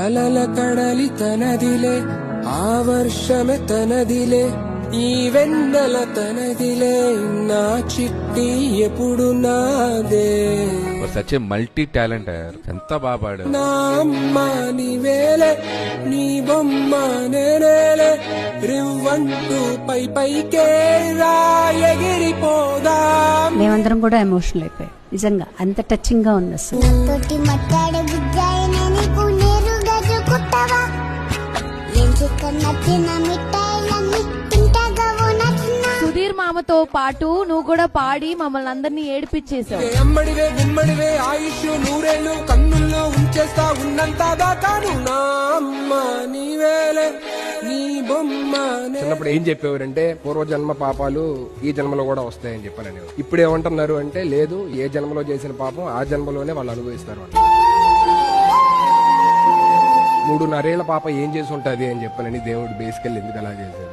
అలల కడలి తనదిలే, ఆ వర్షమే తనదిలే, ఈ వెన్నెల తనదిలే, నా చిట్టి ఎప్పుడు నాదే. సచ్ మల్టీ టాలెంటర్, ఎంత బాగా పాడు. నా అమ్మ నీవేలే, నీ బొమ్మ నేనేలే, రివ్వంటూ పై పైకే రా ఎగిరిపోదా. మేమందరం కూడా ఎమోషనల్ అయిపోయాం, నిజంగా అంత టచింగ్ గా ఉంది అసలు. సుధీర్ మామతో పాటు నువ్వు కూడా పాడి మమ్మల్ని అందరినీ ఏడిపించేసావు. అమ్మడివే గుమ్మడివే ఆయుష్ నూరేళ్ళు, కన్నుల్లో ఉంచేస్తా ఉన్నంత దాకాను. నా అమ్మ నీవేలే, నీ బొమ్మ. చిన్నప్పుడు ఏం చెప్పేవారంటే పూర్వజన్మ పాపాలు ఈ జన్మలో కూడా వస్తాయని చెప్పాలని. ఇప్పుడు ఏమంటున్నారు అంటే లేదు, ఏ జన్మలో చేసిన పాపం ఆ జన్మలోనే వాళ్ళు అనుభవిస్తారు అని. 3.5 ఏళ్ల పాప ఏం చేసి ఉంటది అని చెప్పాలని దేవుడు బేసికల్ ఎందుకు అలా చేశారు.